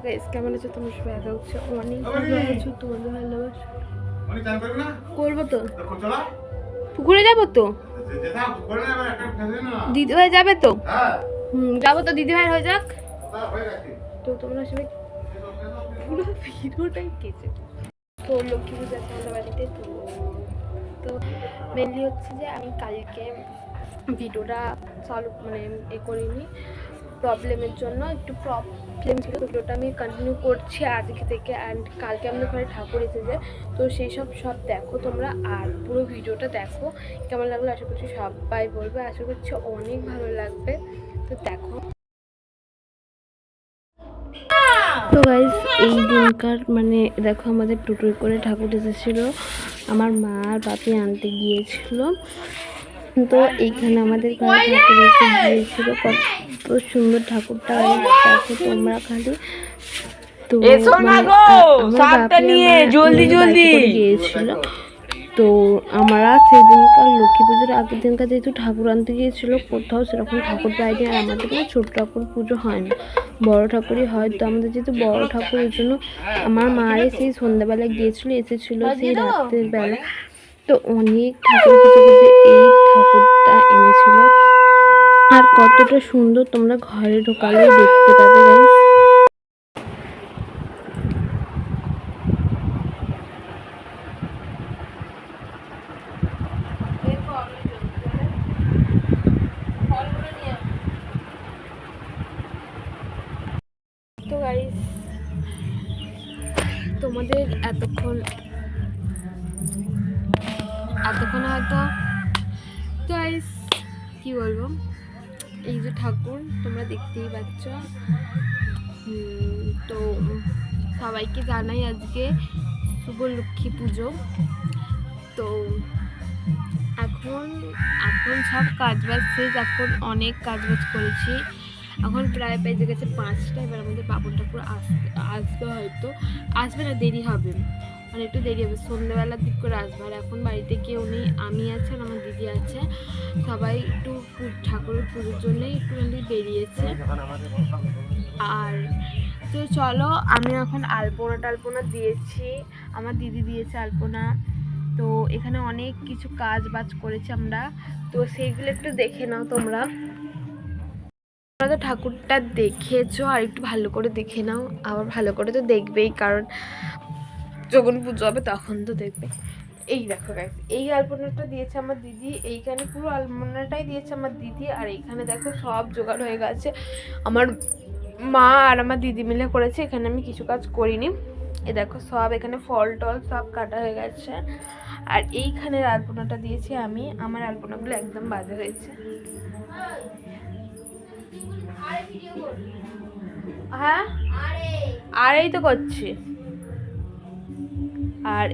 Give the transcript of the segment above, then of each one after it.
Guys কেমন আছো তোমরা সবাই? আশা করছি অনেক ভালো আছো। তোমাদের ভালোবাসা করবো তো, পুকুরে যাবো তো, দিদিভাই যাবে তো, যাবো তো, দিদিভাই হয়ে যাক তো। তোমরা সবাই পুরো ভিডিওটাই কেটে তো লক্ষ্মী পূজা আমাদের বাড়িতে তো মেনলি হচ্ছে যে আমি কালকে ভিডিওটা সলভ মানে করিনি, প্রবলেমের জন্য একটু প্রবলেম ছিল। ভিডিওটা আমি কন্টিনিউ করছি আজকে থেকে। অ্যান্ড কালকে আমাদের ঘরে ঠাকুর এসেছে, তো সেই সব দেখো তোমরা, আর পুরো ভিডিওটা দেখো। কেমন লাগলো আশা করছি সবাই বলবে, আশা করছি অনেক ভালো লাগবে। তো দেখো। তো গাইস এই দিনকার মানে দেখো আমাদের টোটোয় করে ঠাকুর এসেছিলো, আমার মা আর বাপি আনতে গিয়েছিল। তো এইখানে আমাদের ঘরে ঠাকুর এসে গিয়েছিল, কত সুন্দর ঠাকুরটা দেখো তোমরা খালি। তো আমার গিয়েছিল, তো আমরা সেদিনকার লক্ষ্মী পুজোর আগের দিনকার যেহেতু ঠাকুর আনতে গিয়েছিল, কোথাও সেরকম ঠাকুর পাইনি। আর আমাদের না ছোট ঠাকুর পুজো হয় না, বড় ঠাকুরই হয়। তো আমাদের যেহেতু বড় ঠাকুরের জন্য আমার মারে সেই সন্ধ্যাবেলা গিয়েছিল, এসেছিল সেই রাতের বেলা। তো অনেক ঠাকুর পুজো করতে এই ঠাকুরটা এনেছিল, আর কতটা সুন্দর তোমরা ঘরে ঢোকালে দেখতে পাবে গাইস। তো গাইস তোমাদের এতক্ষণ হয়তো তো গাইস কি বলবো, এই যে ঠাকুর তোমরা দেখতেই পাচ্ছ। তো সবাইকে জানাই আজকে শুভ লক্ষ্মী পুজো। তো এখন সব কাজবাজ শেষ, এখন অনেক কাজবাজ করেছি। এখন প্রায় বেজে গেছে 5টা। এবার আমাদের বাবুর ঠাকুর আসবে, হয়তো আসবে না, দেরি হবে, মানে একটু দেরি হবে, সন্ধ্যেবেলার দিক করে আসবে। আর এখন বাড়িতে কেউ নেই, আমি আছে আর আমার দিদি আছে, সবাই একটু ঠাকুরের পুজোর জন্যই একটুখানি বেরিয়েছে। আর তো চলো, আমি এখন আলপনা দিয়েছি, আমার দিদি দিয়েছে আলপনা। তো এখানে অনেক কিছু কাজ বাজ করেছি আমরা, তো সেইগুলো একটু দেখে নাও তোমরা। তোমরা তো ঠাকুরটা দেখেছো, আর একটু ভালো করে দেখে নাও। আবার ভালো করে তো দেখবেই, কারণ যখন পুজো হবে তখন তো দেখবে। এই দেখো গাইস, এই আলপনাটা দিয়েছে আমার দিদি, এইখানে পুরো আলপনাটাই দিয়েছে আমার দিদি। আর এইখানে দেখো সব জোগাড় হয়ে গেছে, আমার মা আর আমার দিদি মিলে করেছে, এখানে আমি কিছু কাজ করিনি। এ দেখো সব এখানে ফল টল সব কাটা হয়ে গেছে। আর এইখানের আলপনাটা দিয়েছি আমি, আমার আলপনাগুলো একদম বাজে হয়েছে। হ্যাঁ আর এই তো করছি। আর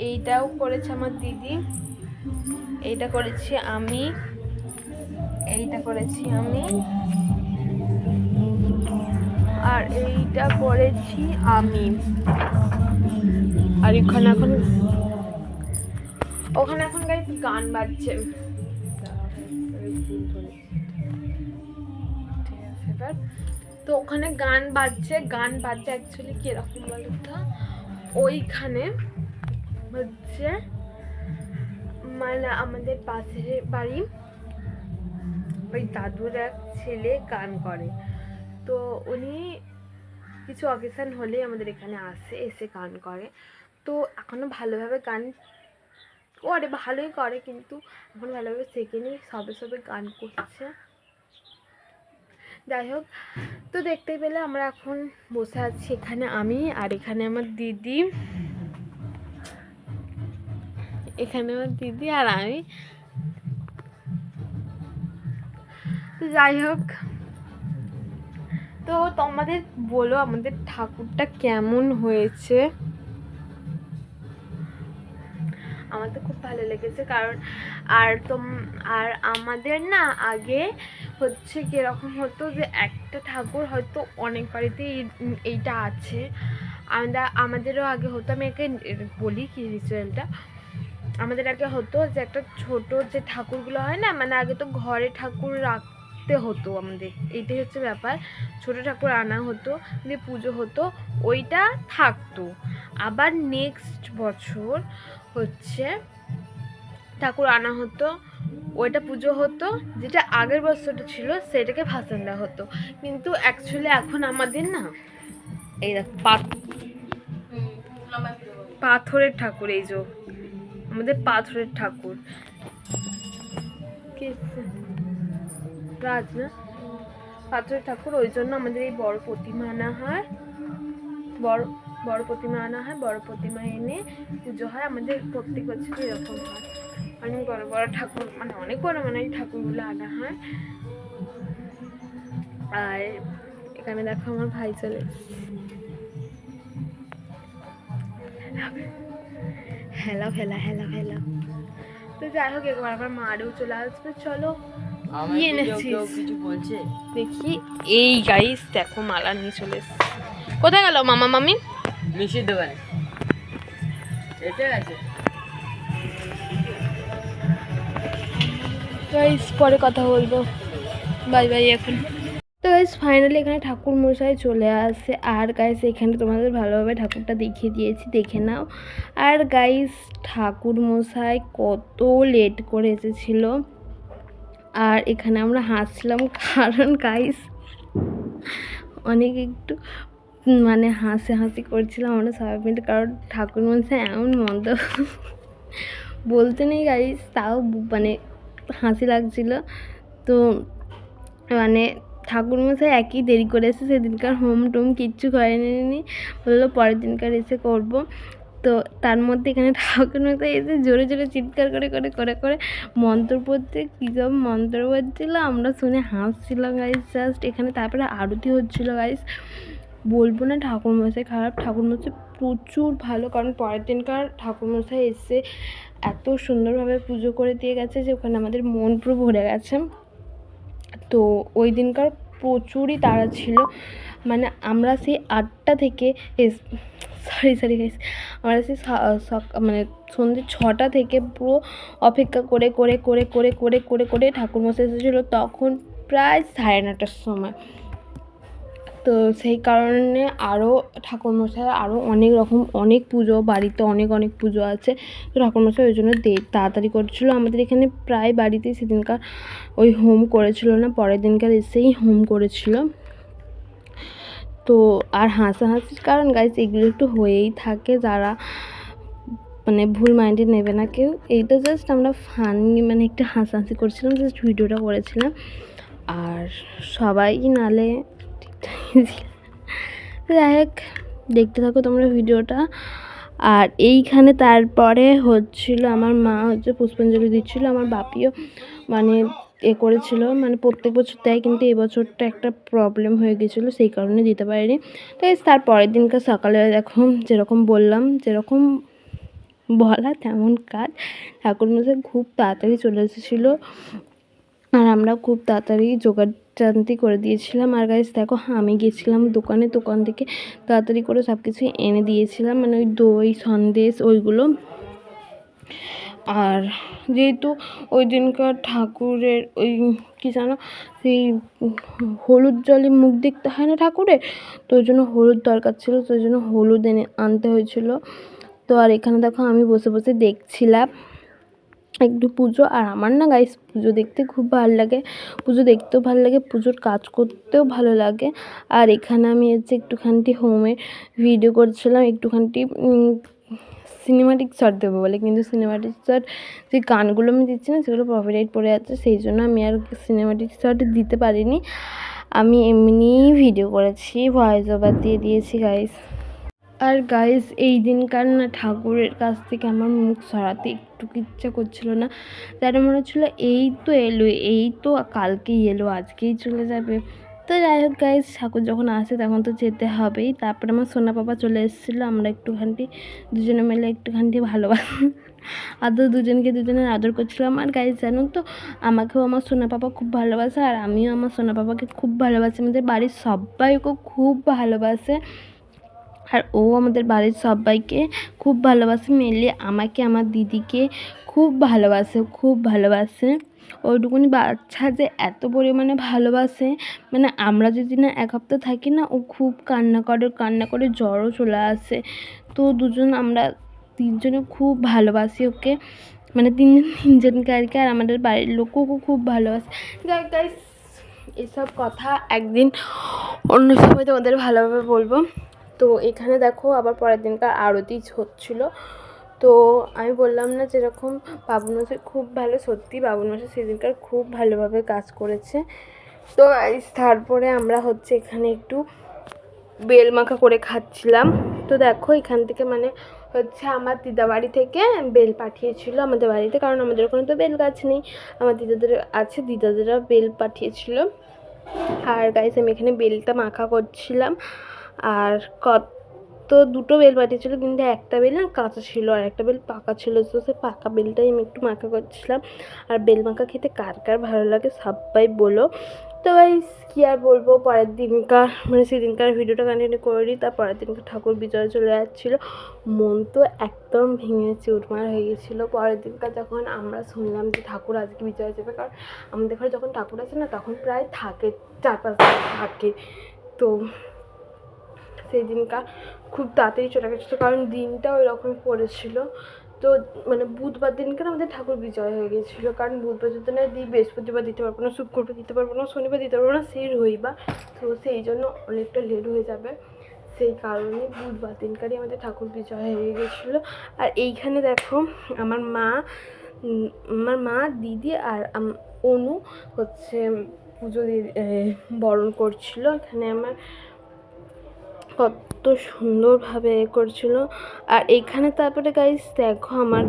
এইটাও করেছে আমার দিদি, এইটা করেছি আমি, এইটা করেছি আমি, আর এইটা করেছি আমি। আর ওখানে এখন গাইস গান বাজছে। তো ওখানে গান বাজছে অ্যাকচুয়ালি কিরকম বলতো, ওইখানে হচ্ছে মানে আমাদের পাশের বাড়ি ওই দাদুর এক ছেলে গান করে। তো উনি কিছু অকেশন হলে আমাদের এখানে এসে গান করে। তো এখনো ভালোভাবে গান করে, ভালোই করে, কিন্তু এখন ভালোভাবে শেখেনি, সবে গান করছে। যাই হোক, তো দেখতেই পেলে আমরা এখন বসে আছি এখানে আমি, আর এখানে আমার দিদি, আর আমি। তো যাই হোক, তো তোমাদের বলো আমাদের ঠাকুরটা কেমন হয়েছে। আমার তো খুব ভালো লেগেছে, কারণ আর আমাদের না আগে হচ্ছে কিরকম হতো যে একটা ঠাকুর হয়তো অনেক বাড়িতে এইটা আছে, আমাদেরও আগে হতো। আমি একে বলি কি রিচুয়ালটা, আমাদের আগে হতো যে একটা ছোট যে ঠাকুরগুলো হয় না, মানে আগে তো ঘরে ঠাকুর থাকতে হতো আমাদের, এইটাই হচ্ছে ব্যাপার। ছোটো ঠাকুর আনা হতো, দিয়ে পুজো হতো, ওইটা থাকতো। আবার নেক্সট বছর হচ্ছে ঠাকুর আনা হতো, ওইটা পুজো হতো, যেটা আগের বছরটা ছিল সেটাকে ভাসান দেওয়া হতো। কিন্তু অ্যাকচুয়ালি এখন আমাদের না এই পাথরের ঠাকুর, এই যে আমাদের পাথরের ঠাকুর রাজ না, পাথরের ঠাকুর, ওই জন্য আমাদের এই বড় প্রতিমা আনা হয়, বড় বড় প্রতিমা আনা হয়, বড় প্রতিমা এনে পুজো হয়। আমাদের প্রত্যেক বছর এরকম হয়, অনেক বড় বড় ঠাকুর, মানে অনেক বড় মানে এই ঠাকুরগুলো আনা হয়। আর এখানে দেখো আমার ভাই চলে হেলা ফেলা হেলা ফেলা। তো যাই হোক, একবার আমার মারেও চলে আসবে। চলো কি এনেছিস কিছু বলছে দেখি। এই গাইস দেখো মালা নিয়ে চলে এসছে। কোথায় গেল মামা মামি? মিষ্টির দোকানে। এটা আছে গাইস, পরে কথা বলবো, বাই বাই এখন। তো গাইস ফাইনালি এখানে ঠাকুর মশাই চলে আসে। আর গাইস এখানে তোমাদের ভালোভাবে ঠাকুরটা দেখিয়ে দিয়েছি, দেখে নাও। আর গাইস ঠাকুর মশাই কত লেট করে এসেছিল, আর এখানে আমরা হাসছিলাম কারণ গাইস অনেক একটু মানে হাসি করছিলাম আমরা সবাই মিলে, কারণ ঠাকুর মশাই এমন মন্দ বলতে নেই গাইস, তাও মানে হাসি লাগছিল। তো মানে ঠাকুরমশাই একই দেরি করে এসে সেদিনকার হোম টোম কিচ্ছু করেনি, বললো পরের দিনকার এসে করব। তো তার মধ্যে এখানে ঠাকুরমশাই এসে জোরে জোরে চিৎকার করে করে করে করে মন্ত্র পড়তে, কী সব মন্ত্র পড়ছিল, আমরা শুনে হাসছিলাম গাইস জাস্ট। এখানে তারপরে আরতি হচ্ছিল গাইস। বলবো না ঠাকুরমশাই খারাপ, ঠাকুরমশাই প্রচুর ভালো, কারণ পরের দিনকার ঠাকুরমশাই এসে এত সুন্দরভাবে পুজো করে দিয়ে গেছে যে ওখানে আমাদের মন পুরো ভরে গেছে। তো ওই দিনকার প্রচুরই তাড়া ছিল, মানে আমরা সেই 8টা থেকে সরি গাইস, আমরা সেই মানে সন্ধ্যে 6টা থেকে পুরো অপেক্ষা করে করে করে করে করে করে করে ঠাকুরমশাই এসেছিলো তখন প্রায় 9:30টার সময়। তো সেই কারণে আরও ঠাকুরমশাই আরও অনেক রকম অনেক পুজো, বাড়িতে অনেক অনেক পুজো আছে। তো ঠাকুরমশাই ওই জন্য তাড়াতাড়ি করছিলো। আমাদের এখানে প্রায় বাড়িতেই সেদিনকার ওই হোম করেছিল না, পরের দিনকার এসেই হোম করেছিল। তো আর হাসাহাসির কারণ গাইস এগুলো একটু হয়েই থাকে, যারা মানে ভুল মাইন্ডে নেবে না কেউ, এইটা জাস্ট আমরা ফানি মানে একটু হাসাহাসি করছিলাম, জাস্ট ভিডিওটা করেছিলাম। আর সবাই নালে যাই হোক, দেখতে থাকো তোমরা ভিডিওটা। আর এইখানে তারপরে হচ্ছিল আমার মা হচ্ছে পুষ্পাঞ্জলি দিচ্ছিলো, আমার বাপিও মানে করেছিল, মানে প্রত্যেক বছর দেয়, কিন্তু এবছরটা একটা প্রবলেম হয়ে গেছিলো, সেই কারণে দিতে পারিনি। তো তার পরের দিনকার সকালে দেখো যেরকম বললাম, যেরকম বলা তেমন কাজ, ঠাকুরমশাই খুব তাড়াতাড়ি চলে এসেছিলো আর আমরা খুব তাড়াতাড়ি জোগাড়জান্তি করে দিয়েছিলাম। আর গাইস দেখো আমি গেছিলাম দোকান থেকে তাড়াতাড়ি করে সব কিছু এনে দিয়েছিলাম, মানে ওই দই সন্দেশ ওইগুলো। আর যেহেতু ওই দিনকার ঠাকুরের ওই কী জানো সেই হলুদ জলে মুখ দেখতে হয় না ঠাকুরের, তো ওই জন্য হলুদ দরকার ছিল, তো ওই জন্য হলুদ আনতে হয়েছিল। তো আর এখানে দেখো আমি বসে বসে দেখছিলাম একটু পুজো। আর আমার না গাইস পুজো দেখতে খুব ভালো লাগে, পুজো দেখতেও ভালো লাগে, পুজোর কাজ করতেও ভালো লাগে। আর এখানে আমি হচ্ছে একটুখানি হোমের ভিডিও করছিলাম, একটুখানি সিনেমাটিক শট দেবো বলে, কিন্তু সিনেমাটিক শট যে গানগুলো আমি দিচ্ছি না সেগুলো কপিরাইট পড়ে যাচ্ছে, সেই জন্য আমি আর সিনেমাটিক শট দিতে পারিনি, আমি এমনিই ভিডিও করেছি, ভয়েস ওভার দিয়ে দিয়েছি গাইস। আর গাইস এই দিনকার না ঠাকুরের কাছ থেকে আমার মুখ সরাতে একটু ইচ্ছা করছিল না, তার মনে হচ্ছিলো এই তো এলো, এই তো কালকেই এলো, আজকেই চলে যাবে। তো যাই হোক গাইস, ঠাকুর যখন আসে তখন তো যেতে হবেই। তারপরে আমার সোনা পাপা চলে এসেছিলো, আমরা একটুখানি দুজনে মিলে একটুখানি আদর দুজনের আদর করছিলাম। আর গাইস জানো তো, আমাকেও আমার সোনা পাপা খুব ভালোবাসে, আর আমিও আমার সোনা পাপাকে খুব ভালোবাসি, আমাদের বাড়ির সবাই ওকে খুব ভালোবাসে, আর ও আমাদের বাড়ির সবাইকে খুব ভালোবাসে, মেনলি আমাকে আমার দিদিকে খুব ভালোবাসে। ওইটুকুনি বাচ্চা যে এত পরিমাণে ভালোবাসে, মানে আমরা যদি না এক সপ্তাহ থাকি না, ও খুব কান্না করে জ্বরও চলে আসে। তো আমরা তিনজনে খুব ভালোবাসি ওকে, মানে তিনজনকে আর কি। আর আমাদের বাড়ির লোকও খুব ভালোবাসে। যাই গাইস, এসব কথা একদিন অন্য সময় তোমাদের ভালোভাবে বলবো। তো এখানে দেখো আবার পরের দিনকার আরতি হচ্ছিলো। তো আমি বললাম না যেরকম বাবুল মশাই খুব ভালো, সত্যি বাবুল মশাই সেদিনকার খুব ভালোভাবে কাজ করেছে। তো তারপরে আমরা হচ্ছে এখানে একটু বেল মাখা করে খাচ্ছিলাম। তো দেখো এখান থেকে মানে হচ্ছে আমার দিদা বাড়ি থেকে বেল পাঠিয়েছিল আমাদের বাড়িতে, কারণ আমাদের ওখানে তো বেল গাছ নেই, আমার দিদাদের আছে, দিদাদেরা বেল পাঠিয়েছিল। আর গাইস আমি এখানে বেলটা মাখা করছিলাম। আর দুটো বেল পাঠিয়েছিল, কিন্তু একটা বেল না কাঁচা ছিল আর একটা বেল পাকা ছিল। তো সে পাকা বেলটাই আমি একটু মাখা করছিলাম। আর বেল মাখা খেতে কার কার ভালো লাগে সবাই বলো। তো গাইস কী আর বলবো, পরের দিনকার মানে সেদিনকার ভিডিওটা কন্টিনিউ করি। তার পরের দিনকার ঠাকুর বিজয় চলে যাচ্ছিলো, মন তো একদম ভেঙে চুরমার হয়ে গেছিলো। পরের দিনকার যখন আমরা শুনলাম যে ঠাকুর আজকে বিজয় যাবে, কারণ আমাদের ঘরে যখন ঠাকুর আসে না তখন প্রায় থাকে 4-5 দিন থাকে। তো সেই দিনকার খুব তাড়াতাড়ি চলে গেছিলো, কারণ দিনটা ওই রকমই পড়েছিল। তো মানে বুধবার দিনকার আমাদের ঠাকুর বিজয় হয়ে গেছিলো, কারণ বুধবার যদি না দিই বৃহস্পতিবার দিতে পারবো না, শুক্রবার দিতে পারবো না, শনিবার দিতে পারবো না, সেই রবিবার। তো সেই জন্য অনেকটা লেট হয়ে যাবে, সেই কারণে বুধবার দিনকারই আমাদের ঠাকুর বিজয় হয়ে গেছিলো। আর এইখানে দেখো আমার মা দিদি আর অনু হচ্ছে পুজো দিয়ে বরণ করছিল। এখানে আমার কত সুন্দরভাবে করছিল। আর এখানে তারপরে গাইস দেখো আমার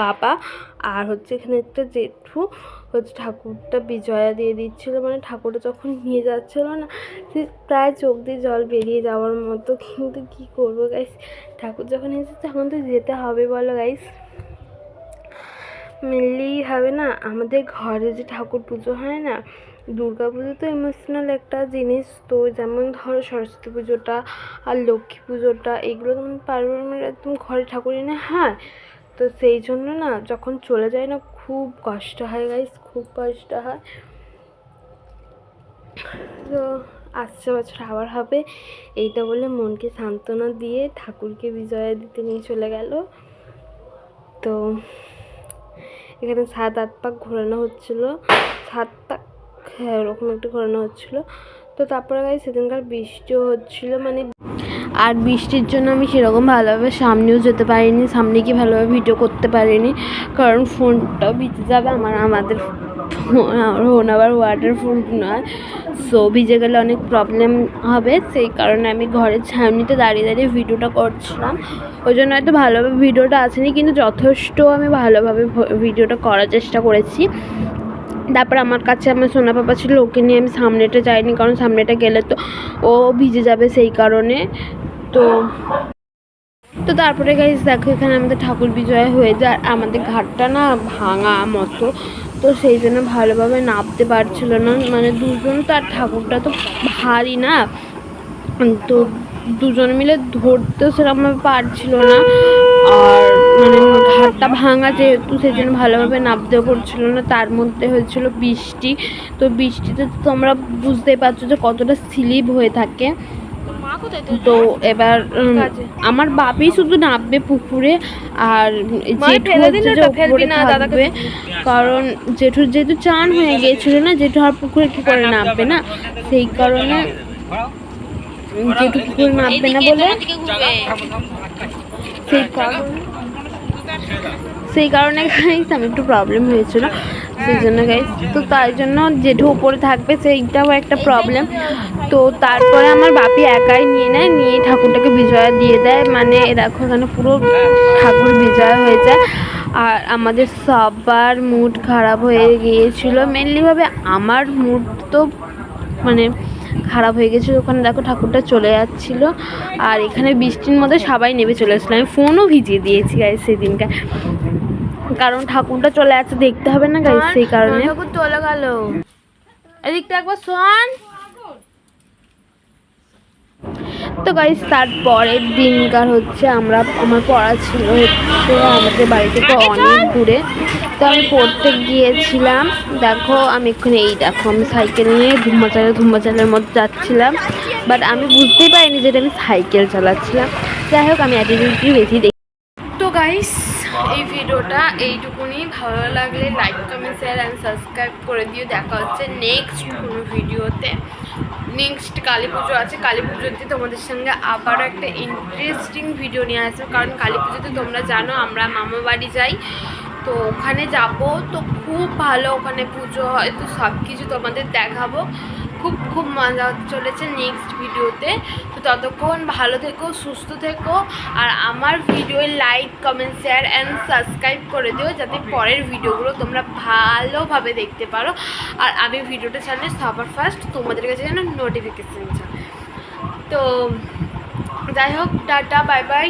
বাবা আর হচ্ছে এখানে একটা জেঠু হচ্ছে ঠাকুরটা বিজয়া দিয়ে দিচ্ছিলো। মানে ঠাকুরটা যখন নিয়ে যাচ্ছিলো না, সে প্রায় চোখ দিয়ে জল বেরিয়ে যাওয়ার মতো। কিন্তু কী করবো গাইস, ঠাকুর যখন এসেছে তখন তো যেতে হবে বলো গাইস, মেনলি হবে না। আমাদের ঘরে যে ঠাকুর পুজো হয় না, দুর্গা পুজো তো ইমোশনাল একটা জিনিস। তো যেমন ধরো সরস্বতী পুজোটা আর লক্ষ্মী পুজোটা, এগুলো যেমন পারিবারিক একদম ঘরে ঠাকুর এনে হয়। তো সেই জন্য না যখন চলে যায় না খুব কষ্ট হয় গাইস, খুব কষ্ট হয়। তো আসছে বছর আবার হবে, এইটা বলে মনকে সান্ত্বনা দিয়ে ঠাকুরকে বিজয়া দিতে নিয়ে চলে গেল। তো এখানে 7-8 পাক ঘোরানো হচ্ছিলো, 7 পাক হ্যাঁ ওরকম একটু ঘোরানো হচ্ছিলো। তো তারপরে গাইস সেদিনকার বৃষ্টিও হচ্ছিলো, মানে আর বৃষ্টির জন্য আমি সেরকম ভালোভাবে সামনেও যেতে পারিনি, সামনে গিয়ে ভালোভাবে ভিডিও করতে পারিনি, কারণ ফোনটাও ভিজে যাবে। আমাদের ফোন আবার ওয়াটার প্রুফ নয়, সো ভিজে গেলে অনেক প্রবলেম হবে। সেই কারণে আমি ঘরের ছাউনিতে দাঁড়িয়ে ভিডিওটা করছিলাম, ওই জন্য হয়তো ভালোভাবে ভিডিওটা আসেনি, কিন্তু যথেষ্ট আমি ভালোভাবে ভিডিওটা করার চেষ্টা করেছি। তারপর আমার কাছে আমার সোনা পাপা ছিল, ওকে নিয়ে আমি সামনেটা যাইনি, কারণ সামনেটা গেলে তো ও ভিজে যাবে সেই কারণে। তো তারপরে গাইস দেখো এখানে আমাদের ঠাকুর বিজয় হয়ে যায়। আমাদের ঘাটটা না ভাঙা মতো, তো সেই জন্য ভালোভাবে নামতে পারছিল না, মানে দুজন তো, আর ঠাকুরটা তো ভারী না, তো দুজন মিলে ধরতেও সেরকমভাবে পারছিল না। আর মানে ঘাটটা ভাঙা যেহেতু, সেই জন্য ভালোভাবে নামতেও পারছিল না। তার মধ্যে হয়েছিল বৃষ্টি, তো বৃষ্টিতে তো তোমরা বুঝতেই পারছো যে কতটা স্লিপ হয়ে থাকে। তো এবার আমার বাপি শুধু নামবে পুকুরে, আর জেঠু হচ্ছে যে উপরে থাকবে, কারণ জেঠুর যেহেতু চান হয়ে গিয়েছিল না, জেঠু আর পুকুরে কী করে নামবে না, সেই কারণে জেঠু পুকুরে নামবে না বলে সেই কারণে গাইস আমি একটু প্রবলেম হয়েছিল, সেই জন্য গাইস। তো তাই জন্য জেঠু উপরে থাকবে, সেইটাও একটা প্রবলেম। তো তারপরে আমার বাপি একাই নিয়ে ঠাকুরটাকে বিজয়া দিয়ে দেয়, মানে এরকম এখানে পুরো ঠাকুর বিজয়া হয়ে যায়। আর আমাদের সবার মুড খারাপ হয়ে গিয়েছিল, মেনলিভাবে আমার মুড তো মানে খারাপ হয়ে গেছিলো। ওখানে দেখো ঠাকুরটা চলে যাচ্ছিলো, আর এখানে বৃষ্টির মধ্যে সবাই নেমে চলে আসলো। আমি ফোনও ভিজিয়ে দিয়েছি গাইস সেদিনকে, কারণ ঠাকুরটা চলে যাচ্ছে, দেখতে হবে না গাইস, সেই কারণে। ঠাকুর চলে গেল, এদিকটা একবার শোন। তো গাইস তারপরের দিনকার হচ্ছে আমার পড়া ছিল হচ্ছে আমাদের বাড়ি থেকে অনেক দূরে। তো আমি পড়তে গিয়েছিলাম। দেখো আমি এক্ষুনি দেখো আমি সাইকেল নিয়ে ধুম্মাচালের মধ্যে যাচ্ছিলাম, বাট আমি বুঝতেই পারিনি যে আমি সাইকেল চালাচ্ছিলাম। যাই হোক আমি অ্যাটিটিউডটি বেশি দেখি। তো গাইস এই ভিডিওটা এইটুকুনি, ভালো লাগলে like comment share and subscribe করে দিও। দেখা হচ্ছে নেক্সট কোনো ভিডিওতে। নেক্সট কালী পুজো আছে, কালী পুজোতে তোমাদের সঙ্গে আবারও একটা ইন্টারেস্টিং ভিডিও নিয়ে আসবো, কারণ কালী পুজোতে তোমরা জানো আমরা মামা বাড়ি যাই, তো ওখানে যাব। তো খুব ভালো ওখানে পুজো হয়, তো সব কিছু তোমাদের দেখাবো। খুব খুব মজা হতে চলেছে নেক্সট ভিডিওতে। তো ততক্ষণ ভালো থেকো, সুস্থ থেকো, আর আমার video like comment share and subscribe করে দিও, যাতে পরের ভিডিওগুলো তোমরা ভালোভাবে দেখতে পারো, আর আমি ভিডিওটা ছাড়লে সবার ফার্স্ট তোমাদের কাছে যেন নোটিফিকেশান যায়। তো যাই হোক, টাটা, বাই বাই।